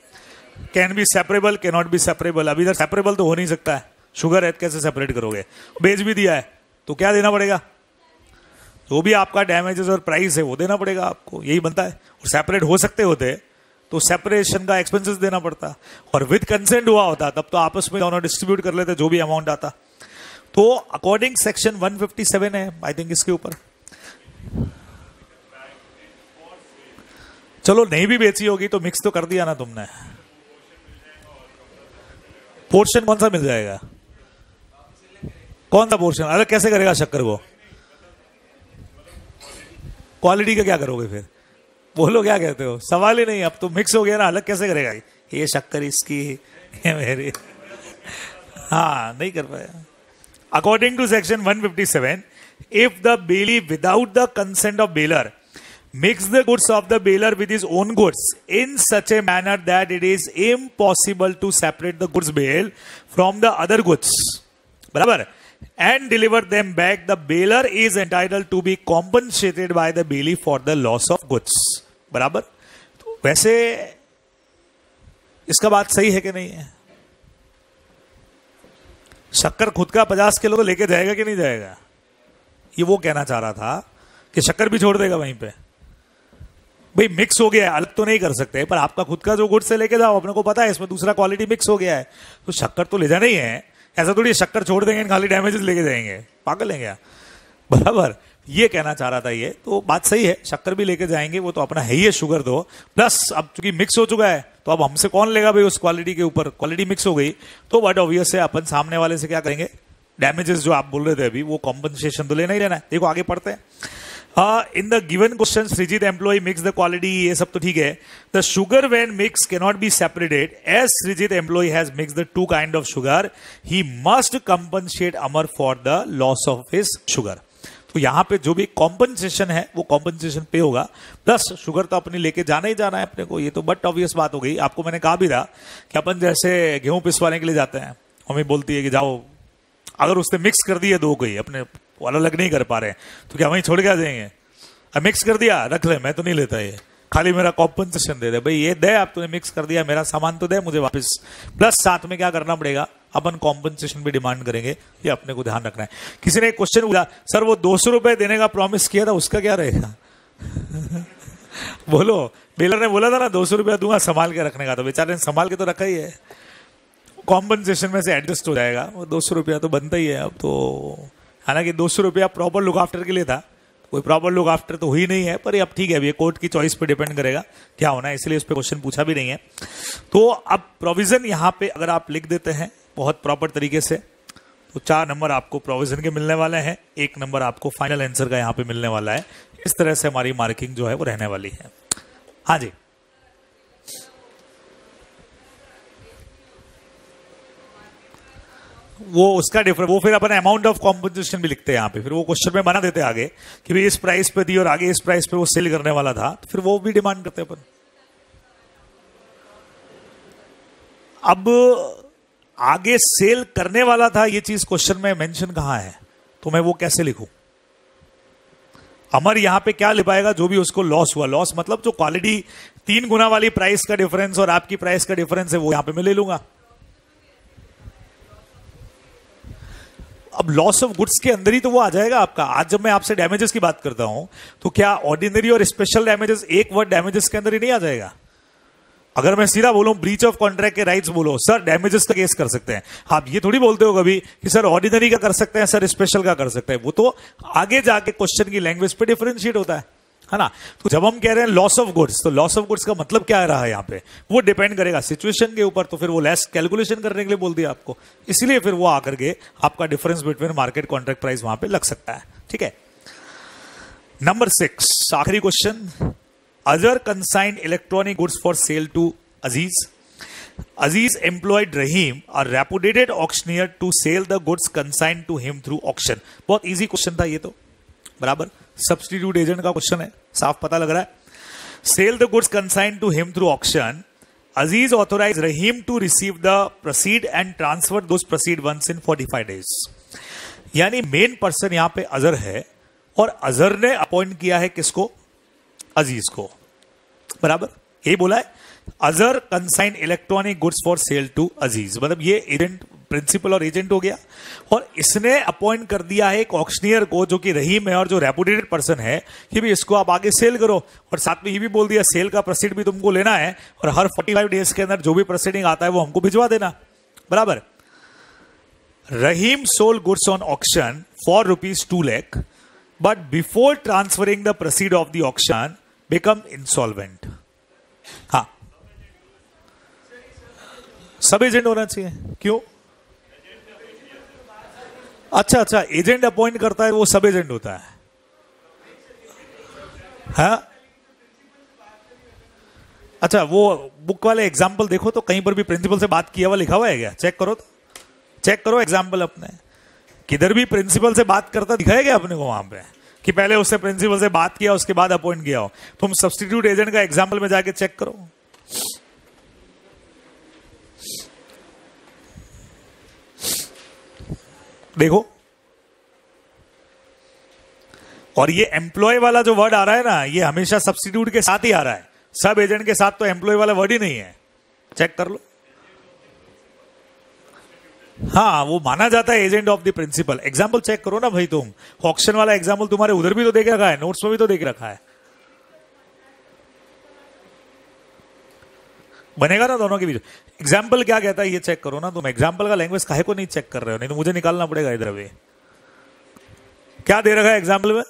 can be separable, can not B separable. अभी इधर सेपरेबल तो हो नहीं सकता है, शुगर है कैसे सेपरेट करोगे, बेच भी दिया है तो क्या देना पड़ेगा, जो भी आपका डैमेजेस और प्राइस है वो देना पड़ेगा आपको, यही बनता है। और सेपरेट हो सकते होते तो सेपरेशन का एक्सपेंसेस देना पड़ता, और विद कंसेंट हुआ होता तब तो आपस में दोनों डिस्ट्रीब्यूट कर लेते जो भी अमाउंट आता। तो अकॉर्डिंग सेक्शन 157 है आई थिंक इसके ऊपर, चलो नहीं भी बेची होगी तो मिक्स तो कर दिया ना तुमने, पोर्शन कौन सा मिल जाएगा, कौन सा पोर्शन अलग कैसे करेगा शक्कर को, क्वालिटी का क्या करोगे फिर, बोलो क्या कहते हो, सवाल ही नहीं। अब तो मिक्स हो गया ना, अलग कैसे करेगा, ये शक्कर इसकी ये मेरी, हाँ नहीं कर पाया। According to section 157 if the bailee without the consent of bailor mix the goods of the baler with his own goods in such a manner that it is impossible to separate the goods bale from the other goods, बराबर, and deliver them back, the baler is entitled to be compensated by the bailey for the loss of goods, बराबर। तो वैसे इसका बात सही है कि नहीं है, शक्कर खुद का 50 किलो तो लेके जाएगा कि नहीं जाएगा, ये वो कहना चाह रहा था कि शक्कर भी छोड़ देगा वहीं पे। भाई मिक्स हो गया है, अलग तो नहीं कर सकते, पर आपका खुद का जो गुड्स से लेके जाओ, अपने को पता है इसमें दूसरा क्वालिटी मिक्स हो गया है, तो शक्कर तो ले जाना ही है। ऐसा थोड़ी शक्कर छोड़ देंगे खाली डैमेजेस लेके जाएंगे, पागल हैं क्या, बराबर, ये कहना चाह रहा था। ये तो बात सही है, शक्कर भी लेके जाएंगे, वो तो अपना है ही है शुगर तो, प्लस अब चूंकि मिक्स हो चुका है तो अब हमसे कौन लेगा भाई उस क्वालिटी के ऊपर, क्वालिटी मिक्स हो गई तो बट ऑब्वियस है अपन सामने वाले से क्या करेंगे, डैमेजेस जो आप बोल रहे थे अभी वो कॉम्पनसेशन तो लेना ही लेना है। देखो आगे पढ़ते हैं। In the given question Srijit employ mix the quality, ये सब तो ठीक है। The sugar when mix can not be separated as Srijit employ has mix the 2 kind of sugar, he must compensate Amar for the loss of his sugar. तो यहां पे जो भी कॉम्पनसेशन है वो कॉम्पनसेशन पे होगा, प्लस शुगर तो अपनी लेके जाना ही जाना है अपने को, ये तो बट ऑब्वियस बात हो गई। आपको मैंने कहा भी था कि अपन जैसे गेहूं पिसवाने के लिए जाते हैं, मम्मी बोलती है कि जाओ, अगर उसने मिक्स कर दिया 2 कोई अपने अलग नहीं कर पा रहे हैं तो क्या वहीं छोड़ के आ जाएंगे, अब मिक्स कर दिया रख ले, मैं तो नहीं लेता, ये खाली मेरा कॉम्पनसेशन दे दे, भाई ये दे, आप तूने मिक्स कर दिया, मेरा सामान तो दे मुझे वापस, प्लस साथ में क्या करना पड़ेगा, अपन कॉम्पनसेशन भी डिमांड करेंगे, ये अपने को ध्यान रखना है। किसी ने एक क्वेश्चन पूछा, सर वो 200 रुपए देने का प्रॉमिस किया था उसका क्या रहेगा बोलो, बेलर ने बोला था ना 200 रुपया दूंगा संभाल के रखने का, तो बेचारे ने संभाल के तो रखा ही है, कॉम्पनसेशन में से एडजस्ट हो जाएगा, वो 200 रुपया तो बनता ही है। अब तो हालांकि 200 रुपया प्रॉपर लुक आफ्टर के लिए था, कोई प्रॉपर लुक आफ्टर तो हुई नहीं है, पर अब ठीक है, ये कोर्ट की चॉइस पे डिपेंड करेगा क्या होना है, इसलिए उस पर क्वेश्चन पूछा भी नहीं है। तो अब प्रोविजन यहाँ पे अगर आप लिख देते हैं बहुत प्रॉपर तरीके से तो 4 नंबर आपको प्रोविजन के मिलने वाले हैं, 1 नंबर आपको फाइनल आंसर का यहाँ पे मिलने वाला है। इस तरह से हमारी मार्किंग जो है वो रहने वाली है। हाँ जी, वो उसका डिफरेंस, वो फिर अपन अमाउंट ऑफ कॉम्पनसेशन भी लिखते हैं यहाँ पे, फिर वो क्वेश्चन में बना देते आगे कि भाई इस प्राइस पे दी और आगे इस प्राइस पे वो सेल करने वाला था, तो फिर वो भी डिमांड करते अपन। अब आगे सेल करने वाला था ये चीज क्वेश्चन में मेंशन कहां है, तो मैं वो कैसे लिखूं, अमर यहां पे क्या लिपाएगा, जो भी उसको लॉस हुआ, लॉस मतलब जो क्वालिटी 3 गुना वाली प्राइस का डिफरेंस और आपकी प्राइस का डिफरेंस है वो यहां पे मैं ले लूंगा। अब लॉस ऑफ गुड्स के अंदर ही तो वो आ जाएगा आपका। आज जब मैं आपसे डैमेजेस की बात करता हूं तो क्या ऑर्डिनरी और स्पेशल डैमेजेस एक वर्ड डैमेजेस के अंदर ही नहीं आ जाएगा? अगर मैं सीधा बोलूं ब्रीच ऑफ कॉन्ट्रैक्ट के राइट्स बोलो सर, डैमेजेस का केस कर सकते हैं। आप ये थोड़ी बोलते हो कभी कि सर ऑर्डिनरी का कर सकते हैं, सर स्पेशल का कर सकते हैं। वो तो आगे जाके क्वेश्चन की लैंग्वेज पे डिफरेंशिएट होता है ना। तो जब हम कह रहे हैं लॉस ऑफ गुड्स, तो लॉस ऑफ गुड्स का मतलब क्या रहा है यहाँ पे, वो डिपेंड करेगा सिचुएशन के ऊपर। तो फिर वो लेस कैलकुलेशन करने के लिए बोल दिया आपको, इसलिए फिर वो आकर के आपका difference between market contract price वहां पे लग सकता है। ठीक है, नंबर 6, आखिरी question. Azhar consigned electronic goods for sale to Aziz. Aziz employed Rahim, a reputed auctioneer, to sell the goods consigned to him through auction. बहुत इजी क्वेश्चन था ये तो, बराबर सब्सटीट्यूट एजेंट का क्वेश्चन है, साफ पता लग रहा है। Sell the goods consigned to him through auction, Aziz authorized Rahim to receive the proceed and transfer those proceed once in 45 days. यानी मेन पर्सन यहां पे अजहर है और अजहर ने अपॉइंट किया है किसको, अजीज को, बराबर यही बोला है। Azhar consign electronic goods for sale to Aziz, मतलब ये एजेंट, प्रिंसिपल और एजेंट हो गया। और इसने अपॉइंट कर दिया है एक ऑक्शनियर को जो कि रहीम है और जो रेपुटेड पर्सन है कि भी इसको आप आगे सेल करो। और साथ में ये भी बोल दिया सेल का प्रोसीड भी तुमको लेना है और हर 45 डेज के अंदर जो भी प्रोसीडिंग आता है वो हमको भिजवा देना, बराबर। Rahim sold goods on auction for ₹2 lakh, but before transferring the proceed of the auction become insolvent. हाँ, सब एजेंट होना चाहिए, क्यों? अच्छा, एजेंट अपॉइंट करता है वो सब एजेंट होता है। हाँ, अच्छा, वो बुक वाले एग्जाम्पल देखो तो कहीं पर भी प्रिंसिपल से बात किया हुआ लिखा हुआ है क्या? चेक करो तो, चेक करो एग्जाम्पल अपने, किधर भी प्रिंसिपल से बात करता दिखाया गया अपने को वहां पे कि पहले उससे प्रिंसिपल से बात किया उसके बाद अपॉइंट किया हो? तुम सब्स्टिट्यूट एजेंट का एग्जाम्पल में जाके चेक करो। देखो, और ये एम्प्लॉय वाला जो वर्ड आ रहा है ना, ये हमेशा सब्स्टिट्यूट के साथ ही आ रहा है, सब एजेंट के साथ तो एम्प्लॉय वाला वर्ड ही नहीं है। चेक कर लो। हाँ, वो माना जाता है agent of the principal. Example check करो ना भाई, तुम ऑक्शन वाला एग्जाम्पल तुम्हारे उधर भी तो देख रखा है, नोट्स में भी तो देख रखा है, बनेगा ना दोनों के बीच। एग्जाम्पल क्या कहता है ये चेक करो ना तुम। एग्जाम्पल का लैंग्वेज काहे को नहीं चेक कर रहे हो? नहीं तो मुझे निकालना पड़ेगा इधर भी। क्या दे रखा है एग्जाम्पल में?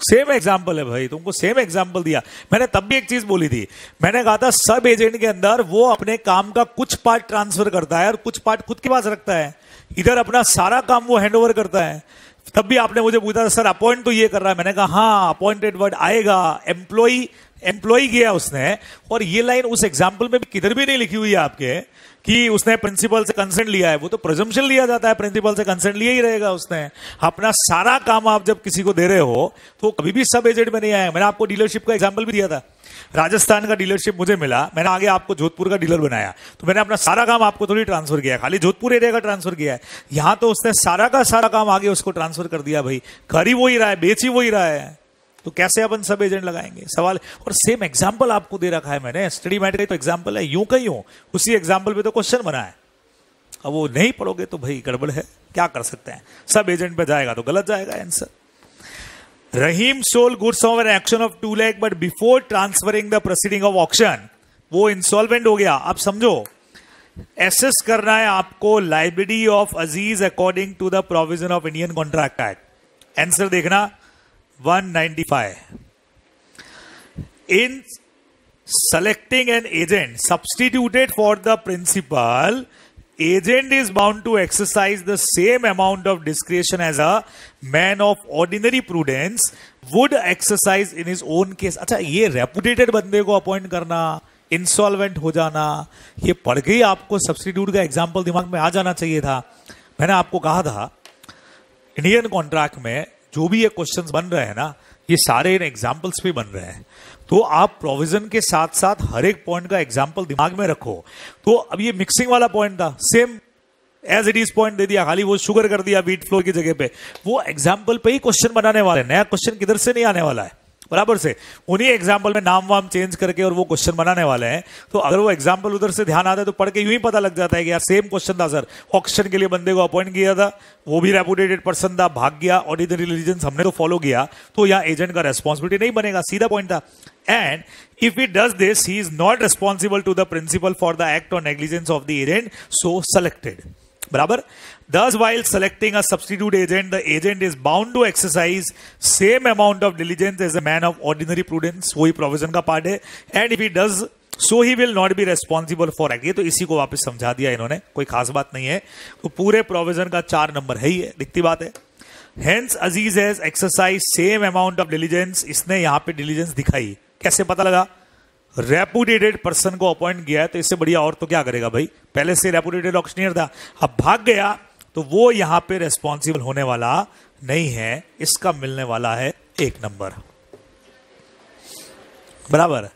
सेम एग्जाम्पल है भाई, तुमको सेम एग्जाम्पल दिया। मैंने तब भी एक चीज बोली थी, मैंने कहा था सब एजेंट के अंदर वो अपने काम का कुछ पार्ट ट्रांसफर करता है और कुछ पार्ट खुद के पास रखता है। इधर अपना सारा काम वो हैंडओवर करता है। तब भी आपने मुझे पूछा सर अपॉइंट तो ये कर रहा है, मैंने कहा हाँ अपॉइंटेड वर्ड आएगा, एम्प्लॉय किया उसने। और ये लाइन उस एग्जाम्पल में भी किधर भी नहीं लिखी हुई है आपके कि उसने प्रिंसिपल से कंसेंट लिया है। वो तो प्रिजम्पशन लिया जाता है, प्रिंसिपल से कंसेंट लिया ही रहेगा उसने। अपना सारा काम आप जब किसी को दे रहे हो तो कभी भी सब एजेंट में नहीं आया। मैंने आपको डीलरशिप का एग्जाम्पल भी दिया था, राजस्थान का डीलरशिप मुझे मिला, मैंने आगे आपको जोधपुर का डीलर बनाया, तो मैंने अपना सारा काम आपको थोड़ी ट्रांसफर किया, खाली जोधपुर एरिया का ट्रांसफर किया है। यहां तो उसने सारा का सारा काम आगे उसको ट्रांसफर कर दिया भाई, कर ही वो ही रहा है, बेच ही वो ही रहा है, तो कैसे अपन सब एजेंट लगाएंगे? सवाल। और सेम एग्जांपल आपको दे रखा है मैंने, स्टडी मैट का तो एग्जांपल है, यूं का यूं उसी एग्जांपल पे तो क्वेश्चन बना है। अब वो नहीं पढ़ोगे तो भाई गड़बड़ है, क्या कर सकते हैं? सब एजेंट पे जाएगा तो गलत जाएगा answer. Rahim sold goods on an action of 2 lakh but before transferring the proceeding of auction वो इंसॉल्वेंट हो गया। अब समझो, एसेस करना है आपको liability of Aziz according to the provision of Indian contract act. Answer देखना 195। In selecting an agent substituted for the principal, agent is bound to exercise the same amount of discretion as a man of ordinary prudence would exercise in his own case। अच्छा, ये reputed बंदे को appoint करना, insolvent हो जाना, ये पढ़ के ही आपको सब्स्टिट्यूट का एग्जाम्पल दिमाग में आ जाना चाहिए था। मैंने आपको कहा था इंडियन कॉन्ट्रैक्ट में जो भी ये क्वेश्चंस बन रहे हैं ना, ये सारे इन एग्जाम्पल्स पे बन रहे हैं। तो आप प्रोविजन के साथ साथ हर एक पॉइंट का एग्जाम्पल दिमाग में रखो। तो अब ये मिक्सिंग वाला पॉइंट था, same as it is point दे दिया, खाली वो शुगर कर दिया व्हीट फ्लोर की जगह पे। वो एग्जाम्पल पे ही क्वेश्चन बनाने वाले, नया क्वेश्चन किधर से नहीं आने वाला है। बराबर से। उन्हीं एग्जाम्पल में नाम वाम चेंज करके और वो क्वेश्चन बनाने वाले हैं, तो अगर वो एग्जाम्पल उधर से ध्यान आता है तो पढ़ के यूं ही पता लग जाता है कि यार सेम क्वेश्चन था सर, ऑक्शन के लिए बंदे को अपॉइंट किया था, वो भी रेपुटेटेड पर्सन था, भाग गया, ऑर्डिनरी रिलीजन हमने तो फॉलो किया, तो यहाँ एजेंट का रेस्पॉन्सिबिलिटी नहीं बनेगा, सीधा पॉइंट था। And if he does this he is not responsible to the principal for the act और negligence of the agent so selected, बराबर। Thus, while selecting a substitute agent, the agent is bound to exercise same amount of diligence as a man of ordinary prudence. वही provision का part है। And if he does so, he will not be responsible for act. ये तो इसी को वापस समझा दिया इन्होंने, कोई खास बात नहीं है। तो पूरे प्रोविजन का 4 नंबर है ही है, दिखती बात है। Hence, Aziz has exercised same amount of diligence. इसने यहाँ पे diligence दिखाई, कैसे पता लगा? रेपुटेटेड पर्सन को अपॉइंट किया है, तो इससे बढ़िया और तो क्या करेगा भाई, पहले से रेपुटेटेड ऑक्शनियर था, अब भाग गया, तो वो यहां पे रेस्पॉन्सिबल होने वाला नहीं है, इसका मिलने वाला है 1 नंबर, बराबर।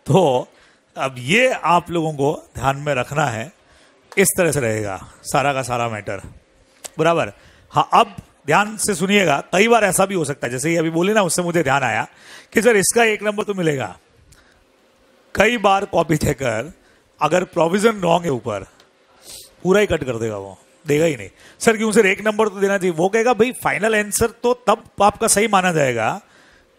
तो अब ये आप लोगों को ध्यान में रखना है, इस तरह से रहेगा सारा का सारा मैटर, बराबर। हाँ, अब ध्यान से सुनिएगा, कई बार ऐसा भी हो सकता है, जैसे ये अभी बोले ना, उससे मुझे ध्यान आया कि सर इसका 1 नंबर तो मिलेगा। कई बार कॉपी टेकर अगर प्रोविजन रॉन्ग है ऊपर, पूरा ही कट कर देगा, वो देगा ही नहीं। सर क्यों सर 1 नंबर तो देना चाहिए, वो कहेगा भाई फाइनल आंसर तो तब आपका सही माना जाएगा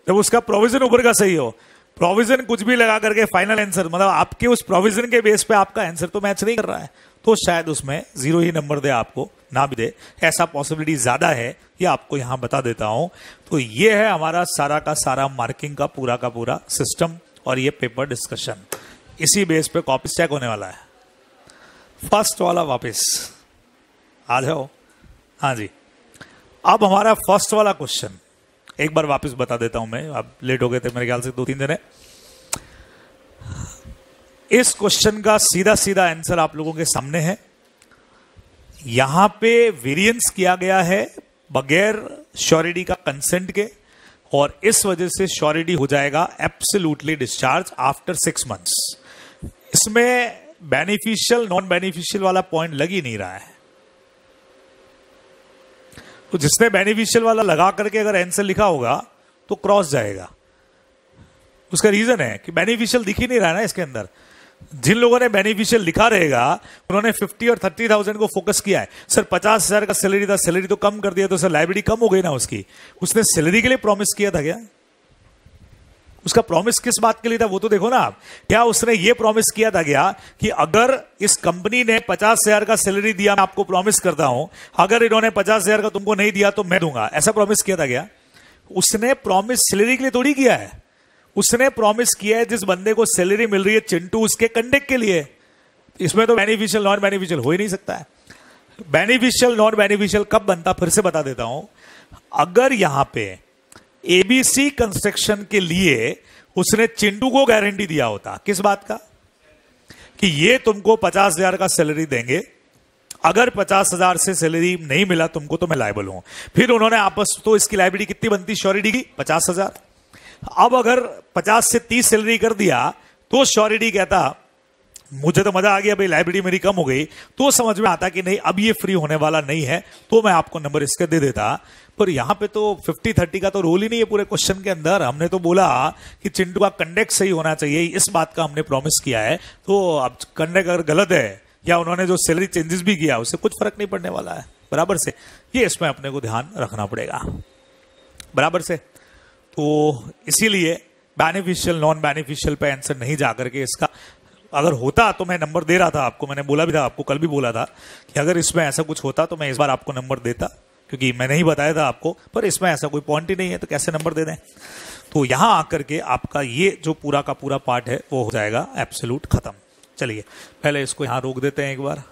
जब उसका प्रोविजन ऊपर का सही हो। प्रोविजन कुछ भी लगा करके फाइनल आंसर, मतलब आपके उस प्रोविजन के बेस पे आपका आंसर तो मैच नहीं कर रहा है, तो शायद उसमें 0 ही नंबर दे, आपको ना भी दे, ऐसा पॉसिबिलिटी ज्यादा है, ये आपको यहां बता देता हूं। तो ये है हमारा सारा का सारा मार्किंग का पूरा सिस्टम और ये पेपर डिस्कशन, इसी बेस पे कॉपी स्टैक होने वाला है। फर्स्ट वाला वापस आ जाओ। हाँ जी, अब हमारा फर्स्ट वाला क्वेश्चन एक बार वापस बता देता हूं मैं, अब लेट हो गए थे मेरे ख्याल से 2-3 दिन है। इस क्वेश्चन का सीधा सीधा आंसर आप लोगों के सामने है। यहां पे वेरिएंस किया गया है बगैर श्योरिटी का कंसेंट के, और इस वजह से श्योरिटी हो जाएगा एब्सोल्युटली डिस्चार्ज आफ्टर 6 मंथ्स। इसमें बेनिफिशियल नॉन बेनिफिशियल वाला पॉइंट लग ही नहीं रहा है, तो जिसने बेनिफिशियल वाला लगा करके अगर आंसर लिखा होगा तो क्रॉस जाएगा। उसका रीजन है कि बेनिफिशियल दिख ही नहीं रहा है ना इसके अंदर। जिन लोगों ने बेनिफिशियल लिखा रहेगा उन्होंने 50 और 30,000 को फोकस किया है। सर 50,000 का सैलरी था, सैलरी तो कम कर दिया, तो सर लाइबिलिटी कम हो गई ना उसकी। उसने सैलरी के लिए प्रॉमिस किया था क्या? उसका प्रॉमिस किस बात के लिए था वो तो देखो ना आप। क्या उसने ये प्रॉमिस किया था क्या कि अगर इस कंपनी ने 50,000 का सैलरी दिया, मैं आपको प्रॉमिस करता हूं, अगर इन्होंने 50,000 का तुमको नहीं दिया तो मैं दूंगा, ऐसा प्रॉमिस किया था क्या? उसने प्रॉमिस सैलरी के लिए थोड़ी किया है, उसने प्रॉमिस किया है जिस बंदे को सैलरी मिल रही है चिंटू, उसके कंडक्ट के लिए। इसमें तो बेनिफिशियल नॉन बेनिफिशियल हो ही नहीं सकता है। बेनिफिशियल नॉन बेनिफिशियल कब बनता, फिर से बता देता हूं। अगर यहां पे एबीसी कंस्ट्रक्शन के लिए उसने चिंटू को गारंटी दिया होता, किस बात का, कि ये तुमको 50,000 का सैलरी देंगे, अगर 50,000 से सैलरी नहीं मिला तुमको तो मैं लायबल हूं। फिर उन्होंने आपस, तो इसकी लायबिलिटी कितनी बनती श्योरिटी की? 50,000। अब अगर 50 से 30 सैलरी कर दिया तो श्योरिटी कहता मुझे तो मजा आ गया भाई, लाइबिलिटी मेरी कम हो गई, तो समझ में आता कि नहीं अब ये फ्री होने वाला नहीं है, तो मैं आपको नंबर इसके दे देता। पर यहां पे तो 50-30 का तो रोल ही नहीं है पूरे क्वेश्चन के अंदर। हमने तो बोला कि चिंटू का कंडक्ट सही होना चाहिए, इस बात का हमने प्रॉमिस किया है। तो अब कंडक्ट अगर गलत है या उन्होंने जो सैलरी चेंजेस भी किया उससे कुछ फर्क नहीं पड़ने वाला है, बराबर से। ये इसमें अपने को ध्यान रखना पड़ेगा, बराबर से। तो इसीलिए बेनिफिशियल नॉन बेनिफिशियल पे आंसर नहीं जाकर के इसका, अगर होता तो मैं नंबर दे रहा था आपको, मैंने बोला भी था आपको, कल भी बोला था कि अगर इसमें ऐसा कुछ होता तो मैं इस बार आपको नंबर देता, क्योंकि मैंने ही बताया था आपको, पर इसमें ऐसा कोई पॉइंट ही नहीं है तो कैसे नंबर दे दें। तो यहां आकर के आपका ये जो पूरा का पूरा पार्ट है वो हो जाएगा एब्सोल्यूट खत्म। चलिए पहले इसको यहां रोक देते हैं एक बार।